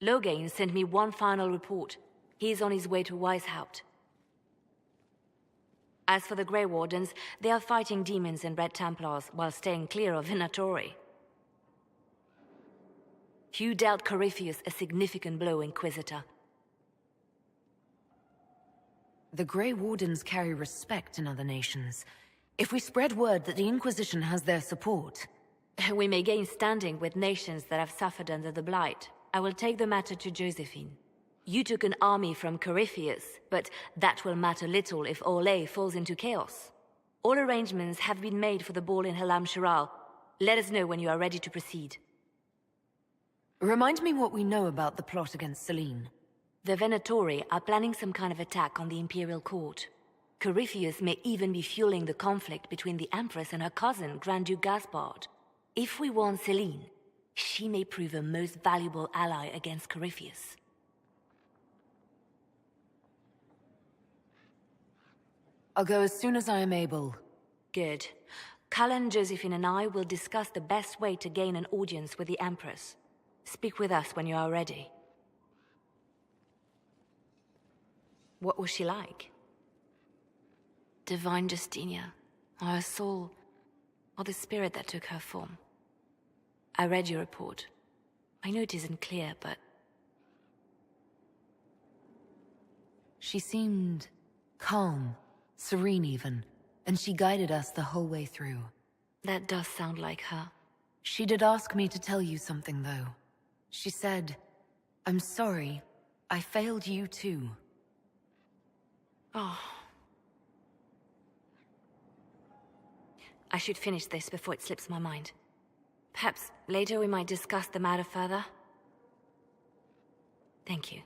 Loghain sent me one final report. He's on his way to Weishaupt. As for the Grey Wardens, they are fighting demons and Red Templars while staying clear of Venatori. You dealt Corypheus a significant blow, Inquisitor. The Grey Wardens carry respect in other nations. If we spread word that the Inquisition has their support... We may gain standing with nations that have suffered under the Blight. I will take the matter to Josephine. You took an army from Corypheus, but that will matter little if Orlais falls into chaos. All arrangements have been made for the ball in Halam Shiral. Let us know when you are ready to proceed. Remind me what we know about the plot against Selene. The Venatori are planning some kind of attack on the Imperial Court. Corypheus may even be fueling the conflict between the Empress and her cousin, Grand Duke Gaspard. If we warn Selene, she may prove a most valuable ally against Corypheus. I'll go as soon as I am able. Good. Cullen, Josephine and I will discuss the best way to gain an audience with the Empress. Speak with us when you are ready. What was she like? Divine Justinia, or her soul, or the spirit that took her form. I read your report. I know it isn't clear, but... She seemed calm, serene even, and she guided us the whole way through. That does sound like her. She did ask me to tell you something, though. She said, "I'm sorry, I failed you too." Oh. I should finish this before it slips my mind. Perhaps later we might discuss the matter further. Thank you.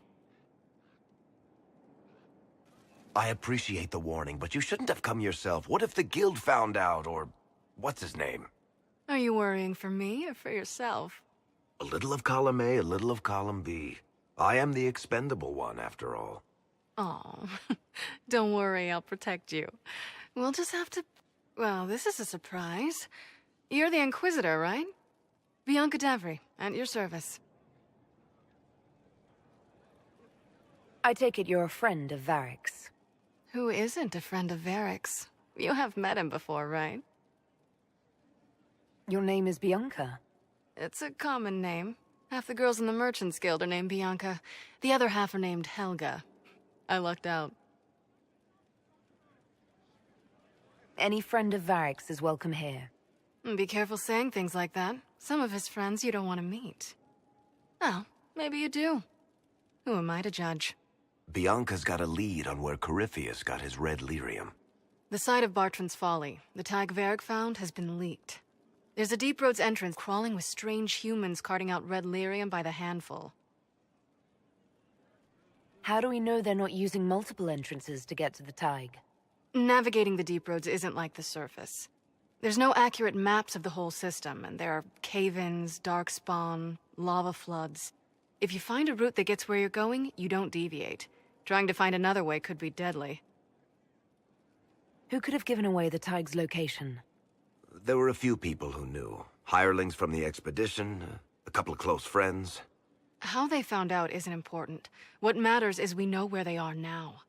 I appreciate the warning, but you shouldn't have come yourself. What if the guild found out, or... what's his name? Are you worrying for me or for yourself? A little of column A, a little of column B. I am the expendable one, after all. Oh, don't worry, I'll protect you. We'll just have to... Well, this is a surprise. You're the Inquisitor, right? Bianca Davry, at your service. I take it you're a friend of Varric's. Who isn't a friend of Varric's? You have met him before, right? Your name is Bianca. It's a common name. Half the girls in the Merchants Guild are named Bianca. The other half are named Helga. I lucked out. Any friend of Varric's is welcome here. Be careful saying things like that. Some of his friends you don't want to meet. Oh, maybe you do. Who am I to judge? Bianca's got a lead on where Corypheus got his red lyrium. The site of Bartran's Folly, the tag Varric found, has been leaked. There's a deep roads entrance crawling with strange humans carting out red lyrium by the handful. How do we know they're not using multiple entrances to get to the Tig? Navigating the deep roads isn't like the surface. There's no accurate maps of the whole system, and there are cave-ins, darkspawn, lava floods. If you find a route that gets where you're going, you don't deviate. Trying to find another way could be deadly. Who could have given away the Tig's location? There were a few people who knew. Hirelings from the expedition, a couple of close friends. How they found out isn't important. What matters is we know where they are now.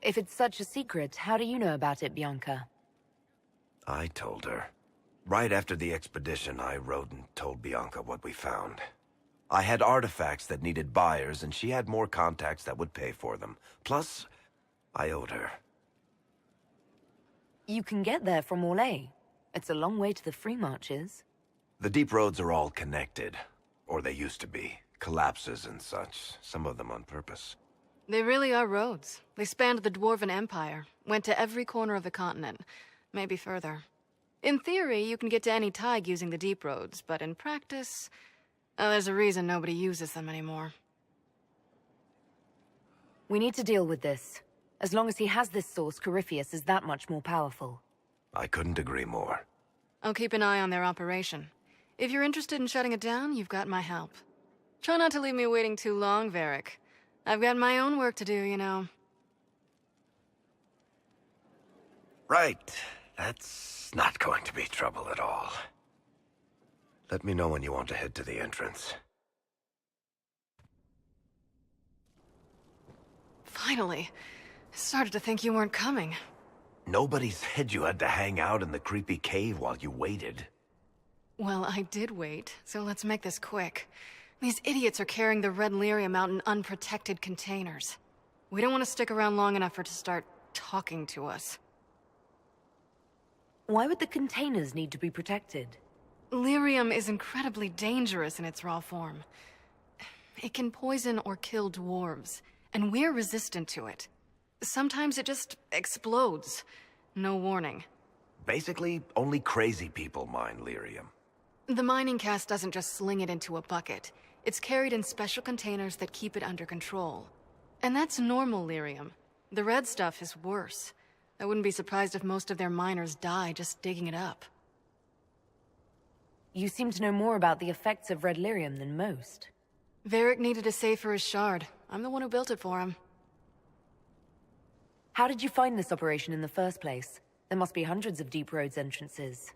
If it's such a secret, how do you know about it, Bianca? I told her. Right after the expedition, I wrote and told Bianca what we found. I had artifacts that needed buyers, and she had more contacts that would pay for them. Plus, I owed her. You can get there from Orlais. It's a long way to the Free Marches. The deep roads are all connected. Or they used to be. Collapses and such, some of them on purpose. They really are roads. They spanned the Dwarven Empire, went to every corner of the continent, maybe further. In theory, you can get to any Tig using the deep roads, but in practice, there's a reason nobody uses them anymore. We need to deal with this. As long as he has this source, Corypheus is that much more powerful. I couldn't agree more. I'll keep an eye on their operation. If you're interested in shutting it down, you've got my help. Try not to leave me waiting too long, Varric. I've got my own work to do, you know. Right. That's not going to be trouble at all. Let me know when you want to head to the entrance. Finally. I started to think you weren't coming. Nobody said you had to hang out in the creepy cave while you waited. Well, I did wait, so let's make this quick. These idiots are carrying the red lyrium out in unprotected containers. We don't want to stick around long enough for it to start talking to us. Why would the containers need to be protected? Lyrium is incredibly dangerous in its raw form. It can poison or kill dwarves, and we're resistant to it. Sometimes it just explodes. No warning. Basically, only crazy people mine lyrium. The mining cast doesn't just sling it into a bucket. It's carried in special containers that keep it under control. And that's normal lyrium. The red stuff is worse. I wouldn't be surprised if most of their miners die just digging it up. You seem to know more about the effects of red lyrium than most. Varric needed a safe for his shard. I'm the one who built it for him. How did you find this operation in the first place? There must be hundreds of Deep Roads entrances.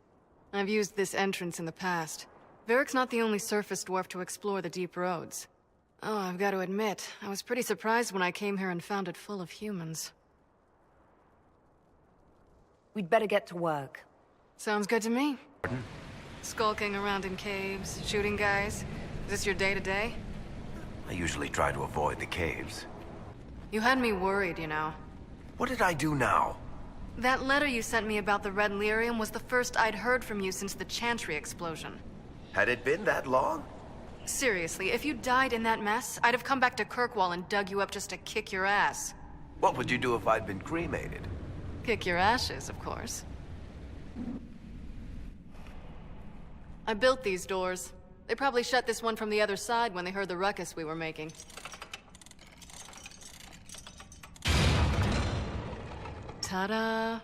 I've used this entrance in the past. Varric's not the only surface dwarf to explore the Deep Roads. Oh, I've got to admit, I was pretty surprised when I came here and found it full of humans. We'd better get to work. Sounds good to me. Skulking around in caves, shooting guys. Is this your day-to-day? I usually try to avoid the caves. You had me worried, you know. What did I do now? That letter you sent me about the red lyrium was the first I'd heard from you since the Chantry explosion. Had it been that long? Seriously, if you died in that mess, I'd have come back to Kirkwall and dug you up just to kick your ass. What would you do if I'd been cremated? Kick your ashes, of course. I built these doors. They probably shut this one from the other side when they heard the ruckus we were making. Ta-da!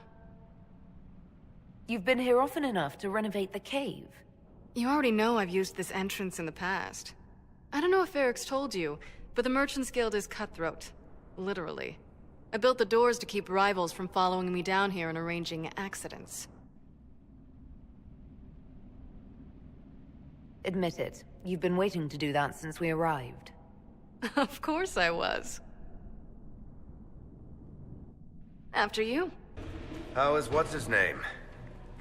You've been here often enough to renovate the cave. You already know I've used this entrance in the past. I don't know if Varric's told you, but the Merchants Guild is cutthroat. Literally. I built the doors to keep rivals from following me down here and arranging accidents. Admit it, you've been waiting to do that since we arrived. Of course I was. After you. How is what's-his-name?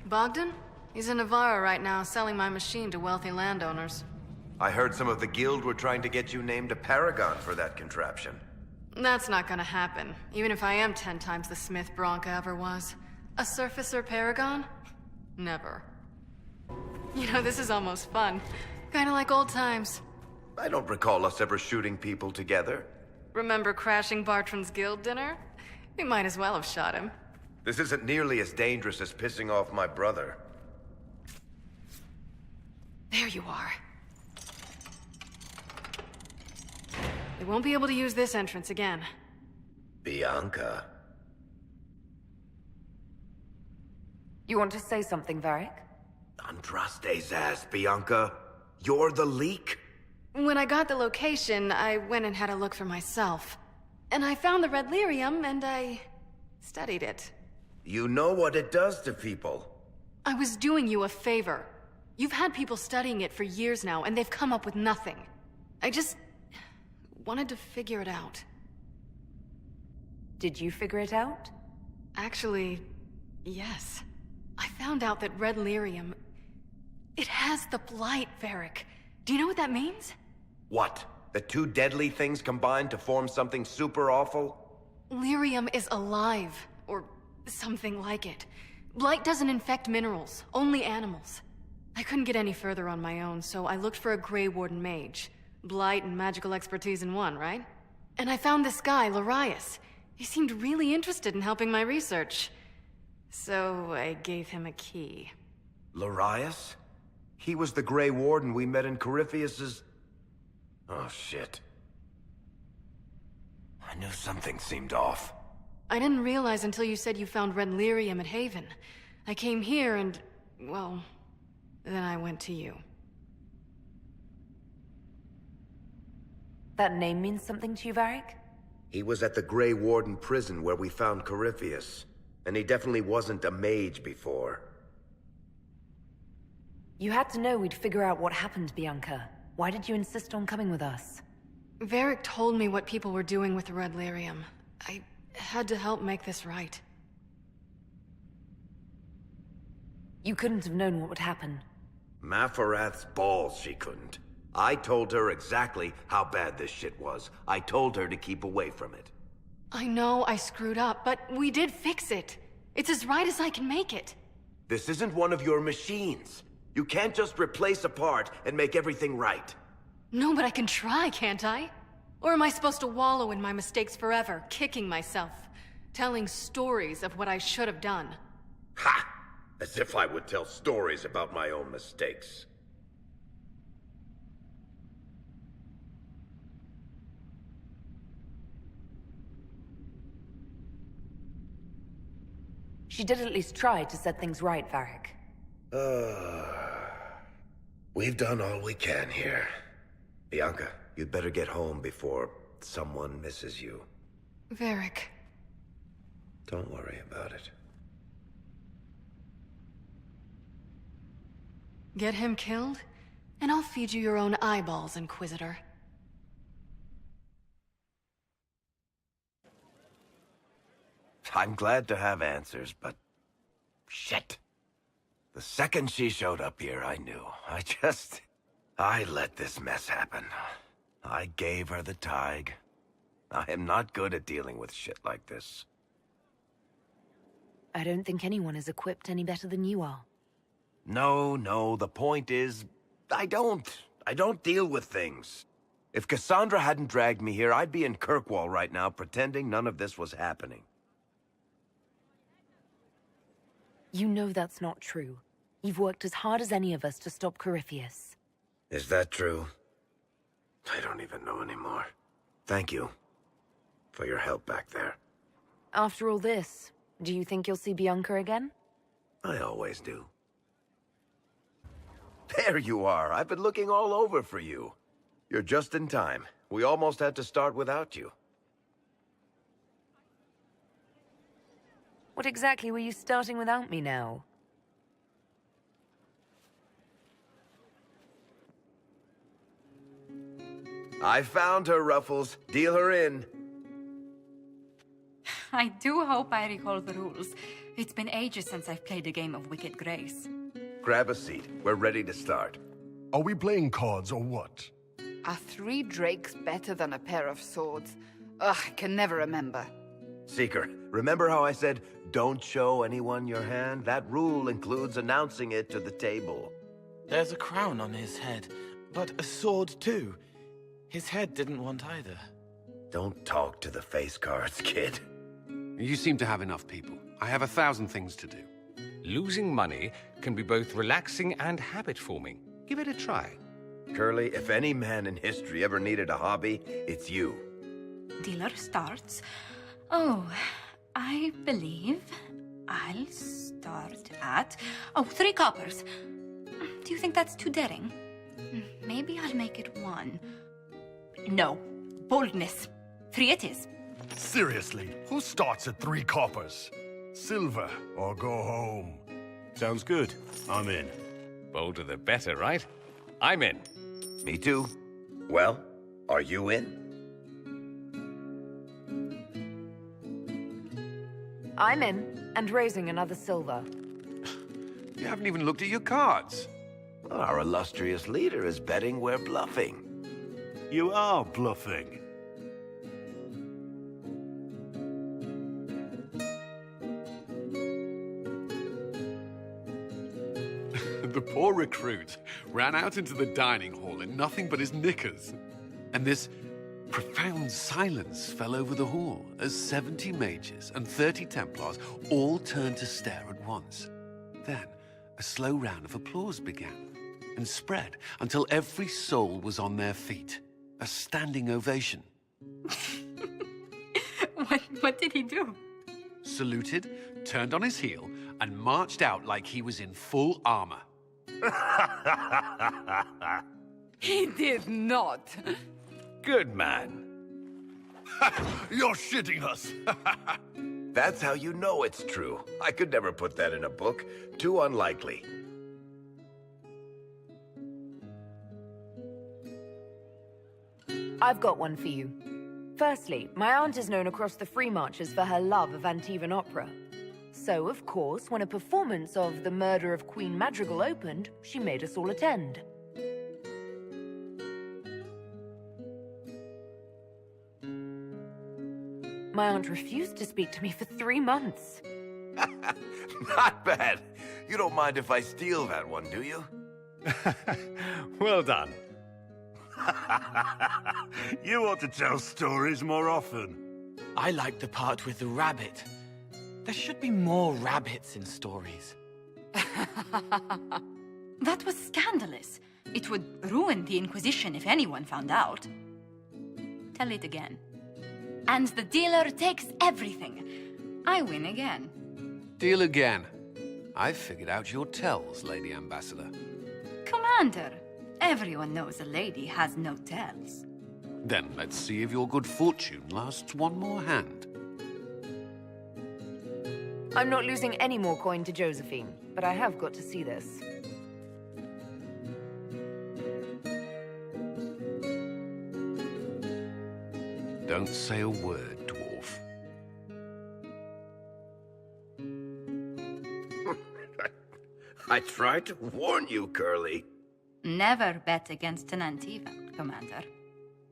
Bogdan? He's in Navarra right now, selling my machine to wealthy landowners. I heard some of the guild were trying to get you named a paragon for that contraption. That's not gonna happen, even if I am 10 times the smith Bianca ever was. A surfacer paragon? Never. You know, this is almost fun. Kinda like old times. I don't recall us ever shooting people together. Remember crashing Bartran's guild dinner? We might as well have shot him. This isn't nearly as dangerous as pissing off my brother. There you are. They won't be able to use this entrance again. Bianca. You want to say something, Varric? Andraste's ass, Bianca. You're the leak? When I got the location, I went and had a look for myself. And I found the red lyrium, and I studied it. You know what it does to people. I was doing you a favor. You've had people studying it for years now, and they've come up with nothing. I just wanted to figure it out. Did you figure it out? Actually, yes. I found out that red lyrium... It has the blight, Varric. Do you know what that means? What? The two deadly things combined to form something super awful? Lyrium is alive, or something like it. Blight doesn't infect minerals, only animals. I couldn't get any further on my own, so I looked for a Grey Warden mage. Blight and magical expertise in one, right? And I found this guy, Larius. He seemed really interested in helping my research. So I gave him a key. Larius? He was the Grey Warden we met in Corypheus's... Oh, shit. I knew something seemed off. I didn't realize until you said you found red lyrium at Haven. I came here and, well, then I went to you. That name means something to you, Varric? He was at the Grey Warden prison where we found Corypheus. And he definitely wasn't a mage before. You had to know we'd figure out what happened, Bianca. Why did you insist on coming with us? Varric told me what people were doing with the Red Lyrium. I had to help make this right. You couldn't have known what would happen. Mafarath's balls, she couldn't. I told her exactly how bad this shit was. I told her to keep away from it. I know I screwed up, but we did fix it. It's as right as I can make it. This isn't one of your machines. You can't just replace a part and make everything right. No, but I can try, can't I? Or am I supposed to wallow in my mistakes forever, kicking myself, telling stories of what I should have done? Ha! As if I would tell stories about my own mistakes. She did at least try to set things right, Varric. We've done all we can here. Bianca, you'd better get home before someone misses you. Varric. Don't worry about it. Get him killed, and I'll feed you your own eyeballs, Inquisitor. I'm glad to have answers, but... shit. The second she showed up here, I knew. I let this mess happen. I gave her the Tig. I am not good at dealing with shit like this. I don't think anyone is equipped any better than you are. No, the point is... I don't deal with things. If Cassandra hadn't dragged me here, I'd be in Kirkwall right now pretending none of this was happening. You know that's not true. You've worked as hard as any of us to stop Corypheus. Is that true? I don't even know anymore. Thank you for your help back there. After all this, do you think you'll see Bianca again? I always do. There you are. I've been looking all over for you. You're just in time. We almost had to start without you. What exactly were you starting without me now? I found her, Ruffles. Deal her in. I do hope I recall the rules. It's been ages since I've played a game of Wicked Grace. Grab a seat. We're ready to start. Are we playing cards or what? Are 3 drakes better than a pair of swords? Ugh, I can never remember. Seeker, remember how I said, don't show anyone your hand? That rule includes announcing it to the table. There's a crown on his head, but a sword too. His head didn't want either. Don't talk to the face cards, kid. You seem to have enough people. I have 1,000 things to do. Losing money can be both relaxing and habit-forming. Give it a try. Curly, if any man in history ever needed a hobby, it's you. Dealer starts. Oh, I believe I'll start at... 3 coppers. Do you think that's too daring? Maybe I'll make it 1. No. Boldness. 3 it is. Seriously, who starts at 3 coppers? Silver or go home? Sounds good. I'm in. Bolder the better, right? I'm in. Me too. Well, are you in? I'm in, and raising another silver. You haven't even looked at your cards. Our illustrious leader is betting we're bluffing. You are bluffing. The poor recruit ran out into the dining hall in nothing but his knickers. And this profound silence fell over the hall as 70 mages and 30 Templars all turned to stare at once. Then, a slow round of applause began and spread until every soul was on their feet. A standing ovation. What did he do? Saluted, turned on his heel, and marched out like he was in full armor. He did not. Good man. You're shitting us. That's how you know it's true. I could never put that in a book. Too unlikely. I've got one for you. Firstly, my aunt is known across the Free Marches for her love of Antivan opera. So, of course, when a performance of The Murder of Queen Madrigal opened, she made us all attend. My aunt refused to speak to me for 3 months. Not bad. You don't mind if I steal that one, do you? Well done. You ought to tell stories more often. I like the part with the rabbit. There should be more rabbits in stories. That was scandalous. It would ruin the Inquisition if anyone found out. Tell it again. And the dealer takes everything. I win again. Deal again. I've figured out your tells, Lady Ambassador. Commander, everyone knows a lady has no tells. Then let's see if your good fortune lasts one more hand. I'm not losing any more coin to Josephine, but I have got to see this. Don't say a word, dwarf. I tried to warn you, Curly. Never bet against an Antivan, Commander.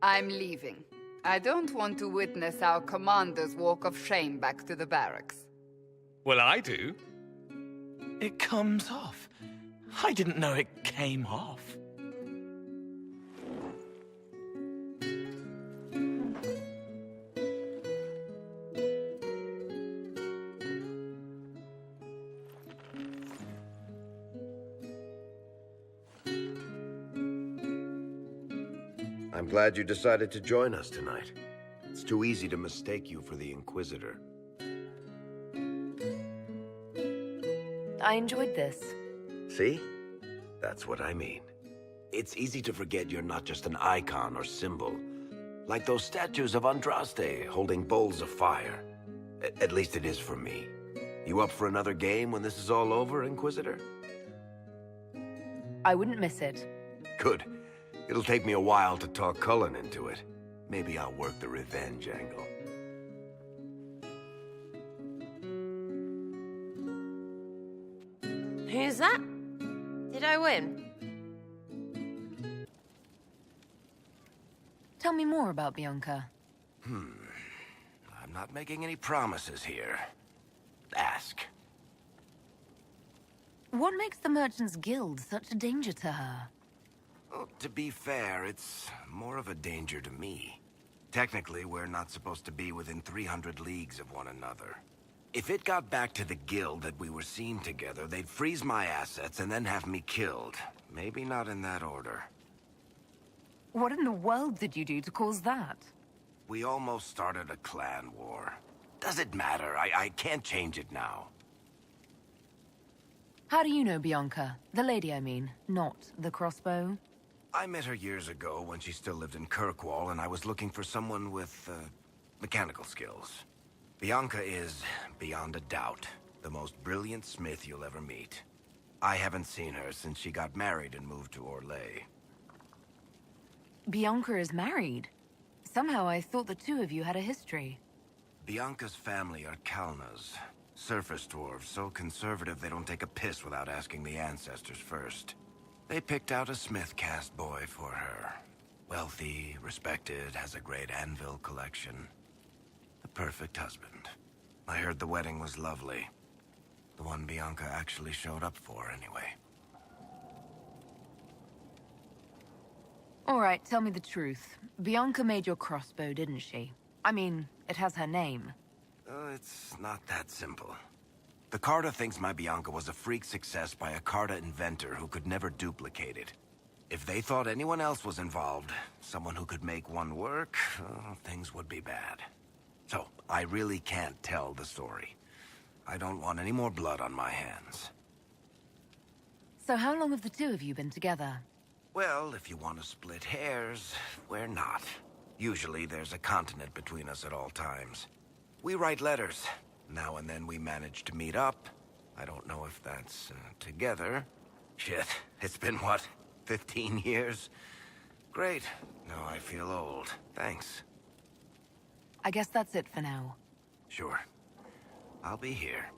I'm leaving. I don't want to witness our commander's walk of shame back to the barracks. Well, I do. It comes off. I didn't know it came off. I'm glad you decided to join us tonight. It's too easy to mistake you for the Inquisitor. I enjoyed this. See? That's what I mean. It's easy to forget you're not just an icon or symbol. Like those statues of Andraste holding bowls of fire. At least it is for me. You up for another game when this is all over, Inquisitor? I wouldn't miss it. Good. It'll take me a while to talk Cullen into it. Maybe I'll work the revenge angle. Who's that? Did I win? Tell me more about Bianca. I'm not making any promises here. Ask. What makes the Merchants Guild such a danger to her? Well, to be fair, it's more of a danger to me. Technically, we're not supposed to be within 300 leagues of one another. If it got back to the guild that we were seen together, they'd freeze my assets and then have me killed. Maybe not in that order. What in the world did you do to cause that? We almost started a clan war. Does it matter? I can't change it now. How do you know Bianca? The lady, I mean, not the crossbow. I met her years ago when she still lived in Kirkwall, and I was looking for someone with, mechanical skills. Bianca is, beyond a doubt, the most brilliant smith you'll ever meet. I haven't seen her since she got married and moved to Orlais. Bianca is married. Somehow I thought the two of you had a history. Bianca's family are Kalnas. Surface dwarves, so conservative they don't take a piss without asking the ancestors first. They picked out a smith caste boy for her. Wealthy, respected, has a great anvil collection. The perfect husband. I heard the wedding was lovely. The one Bianca actually showed up for, anyway. All right, tell me the truth. Bianca made your crossbow, didn't she? I mean, it has her name. It's not that simple. The Carta thinks my Bianca was a freak success by a Carta inventor who could never duplicate it. If they thought anyone else was involved, someone who could make one work, things would be bad. So, I really can't tell the story. I don't want any more blood on my hands. So how long have the two of you been together? Well, if you want to split hairs, we're not. Usually there's a continent between us at all times. We write letters. Now and then we manage to meet up. I don't know if that's together. Shit, it's been what, 15 years? Great. Now I feel old. Thanks. I guess that's it for now. Sure. I'll be here.